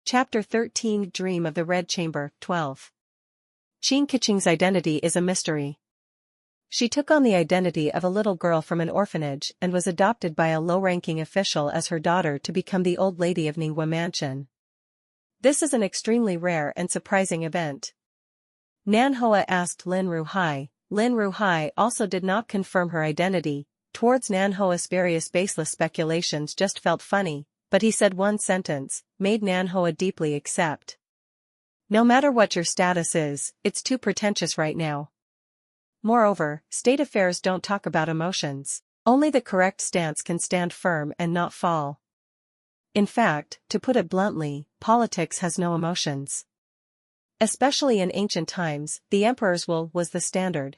Chapter 13 Dream of the Red Chamber, 12. Qin Keqing's identity is a mystery. She took on the identity of a little girl from an orphanage and was adopted by a low-ranking official as her daughter to become the old lady of Ningguo Mansion. This is an extremely rare and surprising event. Nan Hoa asked Lin Ruhai. Lin Ruhai also did not confirm her identity. Towards Nan Hoa's various baseless speculations just felt funny, but he said one sentence, made Nan Hoa deeply accept. No matter what your status is, it's too pretentious right now. Moreover, state affairs don't talk about emotions. Only the correct stance can stand firm and not fall. In fact, to put it bluntly, politics has no emotions. Especially in ancient times, the emperor's will was the standard.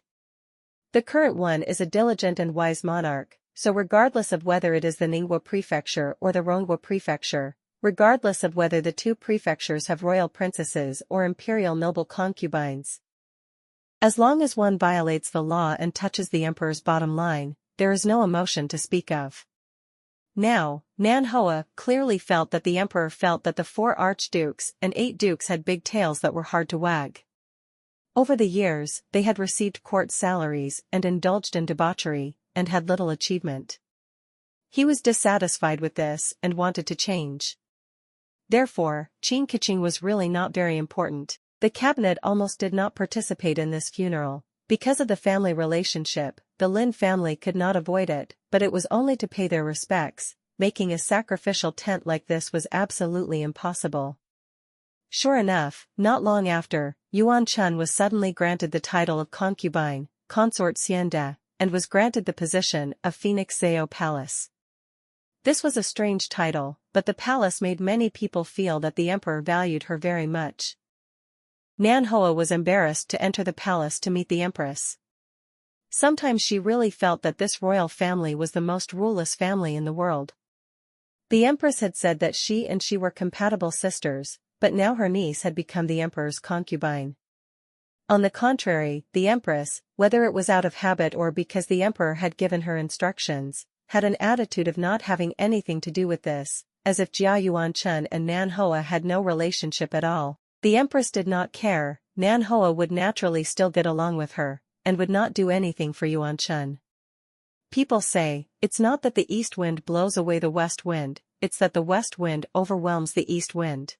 The current one is a diligent and wise monarch, so regardless of whether it is the Ningguo prefecture or the Rongguo prefecture, regardless of whether the two prefectures have royal princesses or imperial noble concubines, as long as one violates the law and touches the emperor's bottom line, there is no emotion to speak of. Now, Nan Hoa clearly felt that the emperor felt that the 4 archdukes and 8 dukes had big tails that were hard to wag. Over the years, they had received court salaries and indulged in debauchery, and had little achievement. He was dissatisfied with this and wanted to change. Therefore, Qin Keqing was really not very important. The cabinet almost did not participate in this funeral. Because of the family relationship, the Lin family could not avoid it, but it was only to pay their respects. Making a sacrificial tent like this was absolutely impossible. Sure enough, not long after, Yuan Chun was suddenly granted the title of concubine, consort Xiande, and was granted the position of Phoenix Zhao Palace. This was a strange title, but the palace made many people feel that the emperor valued her very much. Nan Hoa was embarrassed to enter the palace to meet the empress. Sometimes she really felt that this royal family was the most ruleless family in the world. The empress had said that she and she were compatible sisters, but now her niece had become the emperor's concubine. On the contrary, the empress, whether it was out of habit or because the emperor had given her instructions, had an attitude of not having anything to do with this, as if Jia Yuanchun and Nan Hoa had no relationship at all. The empress did not care. Nan Hoa would naturally still get along with her, and would not do anything for Yuanchun. People say, it's not that the east wind blows away the west wind, it's that the west wind overwhelms the east wind.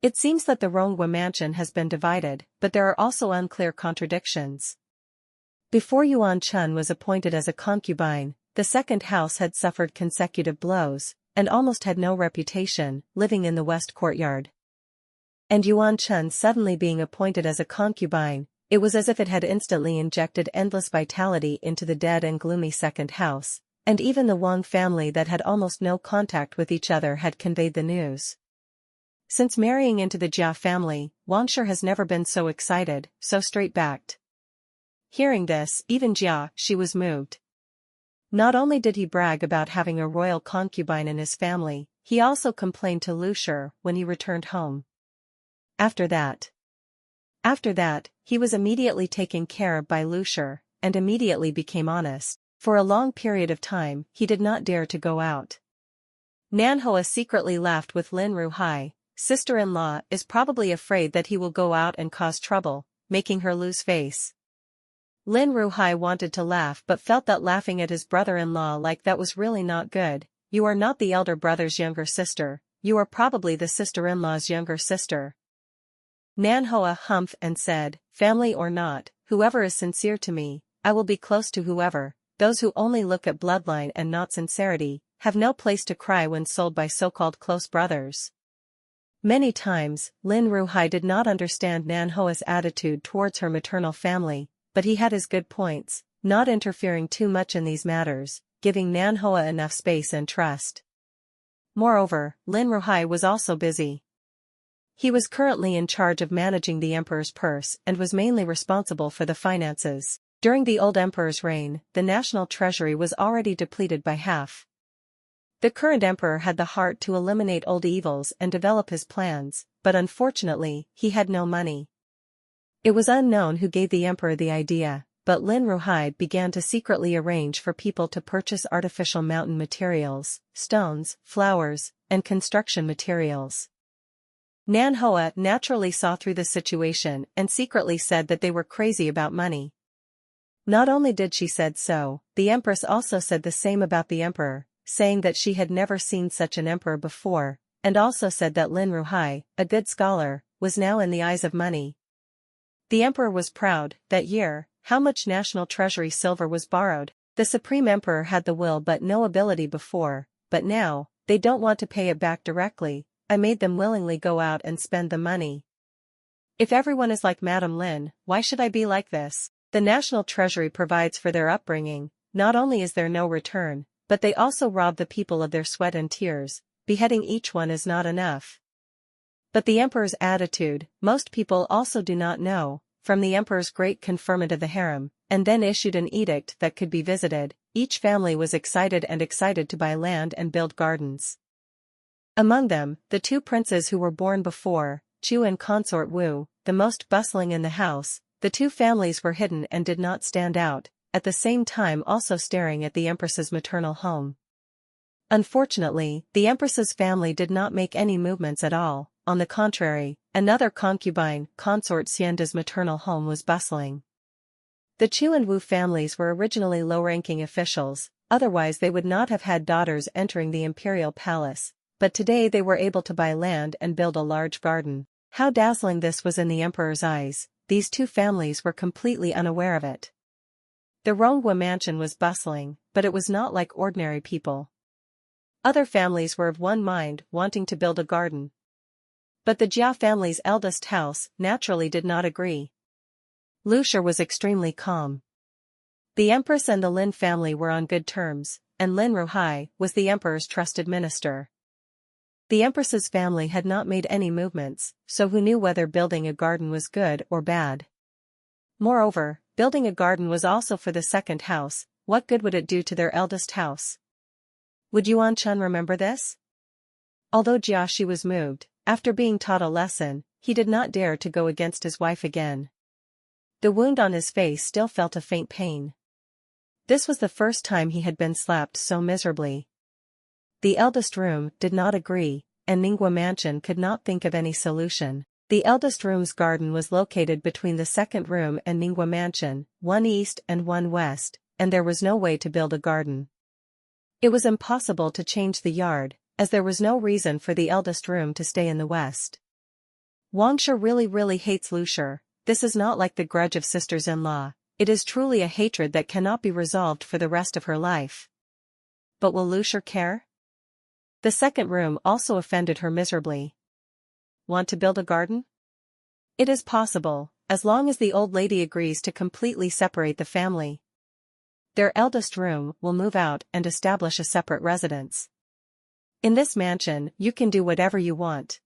It seems that the Rongguo mansion has been divided, but there are also unclear contradictions. Before Yuan Chun was appointed as a concubine, the second house had suffered consecutive blows, and almost had no reputation, living in the west courtyard. And Yuan Chun suddenly being appointed as a concubine, it was as if it had instantly injected endless vitality into the dead and gloomy second house, and even the Wang family that had almost no contact with each other had conveyed the news. Since marrying into the Jia family, Wang Shi has never been so excited, so straight-backed. Hearing this, even Jia, she was moved. Not only did he brag about having a royal concubine in his family, he also complained to Lu Shi when he returned home. After that, he was immediately taken care of by Lu Shi, and immediately became honest. For a long period of time, he did not dare to go out. Nan Hoa secretly laughed with Lin Ruhai. Sister-in-law is probably afraid that he will go out and cause trouble, making her lose face. Lin Ruhai wanted to laugh but felt that laughing at his brother-in-law like that was really not good. You are not the elder brother's younger sister, you are probably the sister-in-law's younger sister. Nan Hoa humphed and said, family or not, whoever is sincere to me, I will be close to whoever. Those who only look at bloodline and not sincerity, have no place to cry when sold by so-called close brothers. Many times, Lin Ruhai did not understand Nan Hoa's attitude towards her maternal family, but he had his good points, not interfering too much in these matters, giving Nan Hoa enough space and trust. Moreover, Lin Ruhai was also busy. He was currently in charge of managing the emperor's purse and was mainly responsible for the finances. During the old emperor's reign, the national treasury was already depleted by half. The current emperor had the heart to eliminate old evils and develop his plans, but unfortunately, he had no money. It was unknown who gave the emperor the idea, but Lin Ruhai began to secretly arrange for people to purchase artificial mountain materials, stones, flowers, and construction materials. Nan Hoa naturally saw through the situation and secretly said that they were crazy about money. Not only did she said so, the empress also said the same about the emperor, saying that she had never seen such an emperor before, and also said that Lin Ruhai, a good scholar, was now in the eyes of money. The emperor was proud. That year, how much national treasury silver was borrowed? The supreme emperor had the will but no ability before, but now, they don't want to pay it back directly. I made them willingly go out and spend the money. If everyone is like Madame Lin, why should I be like this? The national treasury provides for their upbringing. Not only is there no return, but they also rob the people of their sweat and tears. Beheading each one is not enough. But the emperor's attitude, most people also do not know. From the emperor's great conferment of the harem, and then issued an edict that could be visited, each family was excited to buy land and build gardens. Among them, the two princes who were born before, Chu and consort Wu, the most bustling in the house. The two families were hidden and did not stand out, at the same time also staring at the empress's maternal home. Unfortunately, the empress's family did not make any movements at all. On the contrary, another concubine, consort Xianda's maternal home was bustling. The Chu and Wu families were originally low-ranking officials, otherwise they would not have had daughters entering the imperial palace, but today they were able to buy land and build a large garden. How dazzling this was in the emperor's eyes. These two families were completely unaware of it. The Ronghua mansion was bustling, but it was not like ordinary people. Other families were of one mind, wanting to build a garden. But the Jia family's eldest house naturally did not agree. Lu Shi was extremely calm. The empress and the Lin family were on good terms, and Lin Ruhai was the emperor's trusted minister. The empress's family had not made any movements, so who knew whether building a garden was good or bad? Moreover, building a garden was also for the second house. What good would it do to their eldest house? Would Yuan Chun remember this? Although Jia Shi was moved, after being taught a lesson, he did not dare to go against his wife again. The wound on his face still felt a faint pain. This was the first time he had been slapped so miserably. The eldest room did not agree, and Ningguo Mansion could not think of any solution. The eldest room's garden was located between the second room and Ningguo Mansion, one east and one west, and there was no way to build a garden. It was impossible to change the yard, as there was no reason for the eldest room to stay in the west. Wang Shi really hates Lu Shi. This is not like the grudge of sisters-in-law. It is truly a hatred that cannot be resolved for the rest of her life. But will Lu Shi care? The second room also offended her miserably. Want to build a garden? It is possible, as long as the old lady agrees to completely separate the family. Their eldest room will move out and establish a separate residence. In this mansion, you can do whatever you want.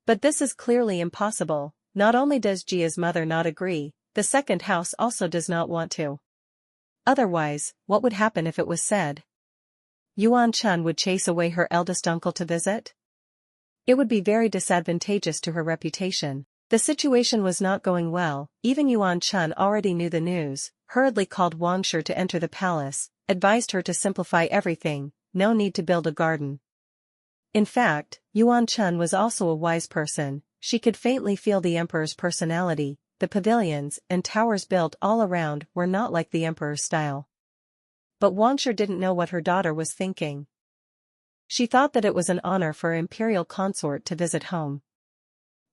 But this is clearly impossible. Not only does Jia's mother not agree, the second house also does not want to. Otherwise, what would happen if it was said? Yuan Chun would chase away her eldest uncle to visit? It would be very disadvantageous to her reputation. The situation was not going well. Even Yuan Chun already knew the news, hurriedly called Wang Shi to enter the palace, advised her to simplify everything, no need to build a garden. In fact, Yuan Chun was also a wise person. She could faintly feel the emperor's personality. The pavilions and towers built all around were not like the emperor's style. But Wang Shi didn't know what her daughter was thinking. She thought that it was an honor for her imperial consort to visit home.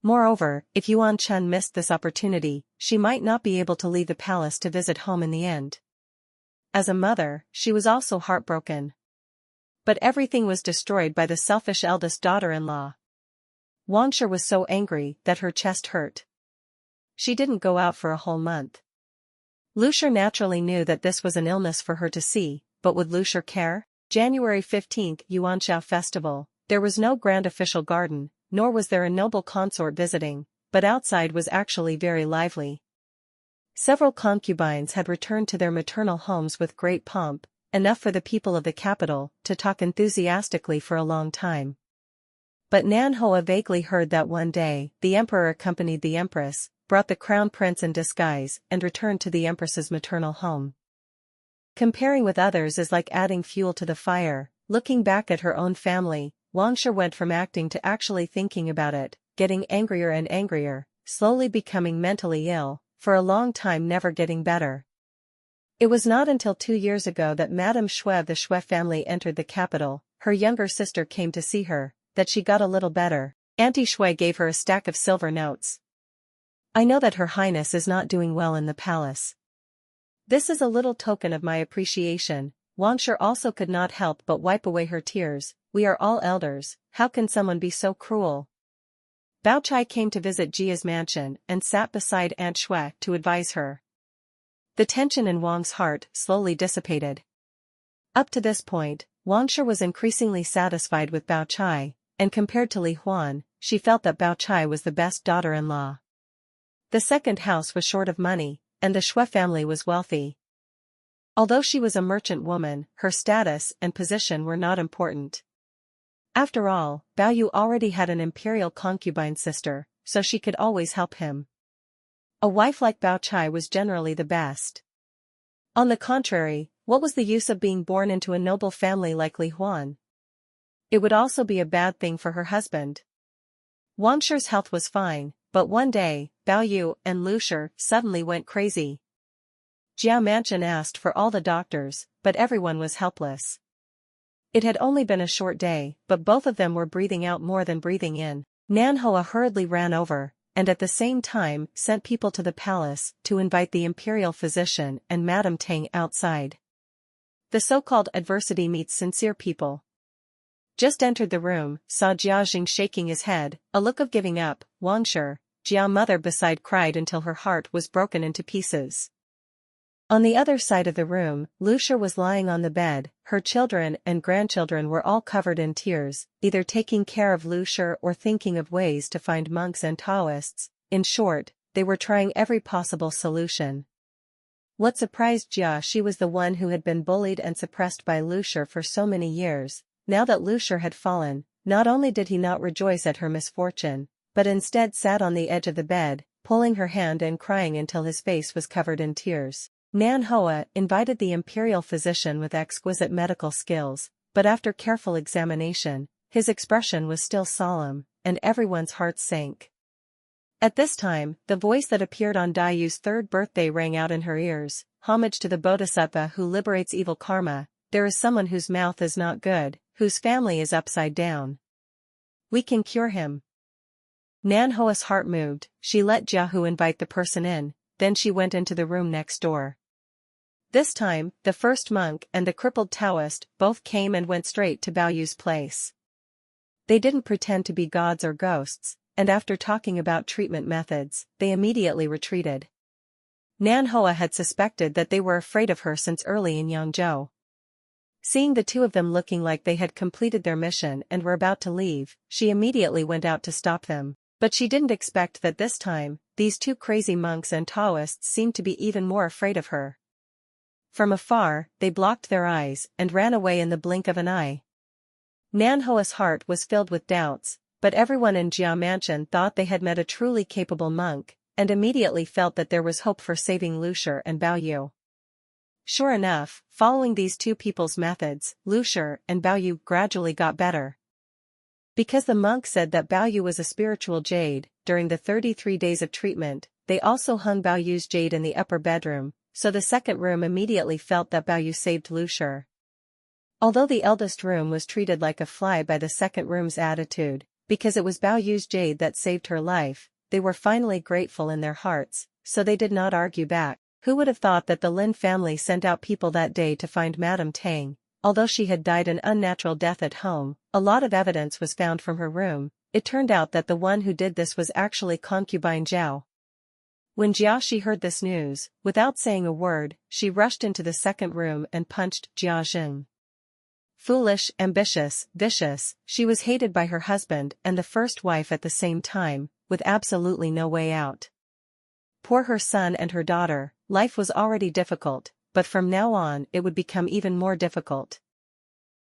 Moreover, if Yuan Chun missed this opportunity, she might not be able to leave the palace to visit home in the end. As a mother, she was also heartbroken. But everything was destroyed by the selfish eldest daughter-in-law. Wang Shi was so angry that her chest hurt. She didn't go out for a whole month. Lu Shi naturally knew that this was an illness for her to see, but would Lu Shi care? January 15th, Yuanxiao Festival. There was no grand official garden, nor was there a noble consort visiting, but outside was actually very lively. Several concubines had returned to their maternal homes with great pomp, enough for the people of the capital to talk enthusiastically for a long time. But Nan Hoa vaguely heard that one day, the emperor accompanied the empress, brought the crown prince in disguise, and returned to the empress's maternal home. Comparing with others is like adding fuel to the fire. Looking back at her own family, Wang Shi went from acting to actually thinking about it, getting angrier and angrier, slowly becoming mentally ill, for a long time never getting better. It was not until 2 years ago that Madame Xue of the Xue family entered the capital. Her younger sister came to see her, that she got a little better. Auntie Xue gave her a stack of silver notes. I know that Her Highness is not doing well in the palace. This is a little token of my appreciation. Wang Shi also could not help but wipe away her tears. We are all elders, how can someone be so cruel? Bao Chai came to visit Jia's mansion and sat beside Aunt Xue to advise her. The tension in Wang's heart slowly dissipated. Up to this point, Wang Shi was increasingly satisfied with Bao Chai, and compared to Li Huan, she felt that Bao Chai was the best daughter-in-law. The second house was short of money, and the Xue family was wealthy. Although she was a merchant woman, her status and position were not important. After all, Bao Yu already had an imperial concubine sister, so she could always help him. A wife like Bao Chai was generally the best. On the contrary, what was the use of being born into a noble family like Li Huan? It would also be a bad thing for her husband. Wang Shi's health was fine, but one day, Bao Yu and Lu Shi suddenly went crazy. Jia Mansion asked for all the doctors, but everyone was helpless. It had only been a short day, but both of them were breathing out more than breathing in. Nan Hoa hurriedly ran over, and at the same time sent people to the palace to invite the imperial physician and Madame Tang outside. The so-called adversity meets sincere people. Just entered the room, saw Jia Jing shaking his head, a look of giving up. Wang Shi, Jia mother beside cried until her heart was broken into pieces. On the other side of the room, Lu Shi was lying on the bed. Her children and grandchildren were all covered in tears, either taking care of Lu Shi or thinking of ways to find monks and Taoists. In short, they were trying every possible solution. What surprised Jia, she was the one who had been bullied and suppressed by Lu Shi for so many years. Now that Lu Shi had fallen, not only did he not rejoice at her misfortune, but instead sat on the edge of the bed, pulling her hand and crying until his face was covered in tears. Nan Hoa invited the imperial physician with exquisite medical skills, but after careful examination, his expression was still solemn, and everyone's hearts sank. At this time, the voice that appeared on Dai Yu's third birthday rang out in her ears. Homage to the Bodhisattva who liberates evil karma. There is someone whose mouth is not good, whose family is upside down. We can cure him. Nan Hoa's heart moved. She let Jia Hu invite the person in, then she went into the room next door. This time, the first monk and the crippled Taoist both came and went straight to Bao Yu's place. They didn't pretend to be gods or ghosts, and after talking about treatment methods, they immediately retreated. Nan Hoa had suspected that they were afraid of her since early in Yangzhou. Seeing the two of them looking like they had completed their mission and were about to leave, she immediately went out to stop them. But she didn't expect that this time, these two crazy monks and Taoists seemed to be even more afraid of her. From afar, they blocked their eyes and ran away in the blink of an eye. Nan Hoa's heart was filled with doubts, but everyone in Jia Mansion thought they had met a truly capable monk, and immediately felt that there was hope for saving Lu Shi and Bao Yu. Sure enough, following these two people's methods, Lu Shi and Bao Yu gradually got better. Because the monk said that Bao Yu was a spiritual jade, during the 33 days of treatment, they also hung Bao Yu's jade in the upper bedroom, so the second room immediately felt that Bao Yu saved Lu Shi. Although the eldest room was treated like a fly by the second room's attitude, because it was Bao Yu's jade that saved her life, they were finally grateful in their hearts, so they did not argue back. Who would have thought that the Lin family sent out people that day to find Madame Tang? Although she had died an unnatural death at home, a lot of evidence was found from her room. It turned out that the one who did this was actually concubine Zhao. When Jiaxi heard this news, without saying a word, she rushed into the second room and punched Jia Jing. Foolish, ambitious, vicious, she was hated by her husband and the first wife at the same time, with absolutely no way out. Poor her son and her daughter, life was already difficult, but from now on it would become even more difficult.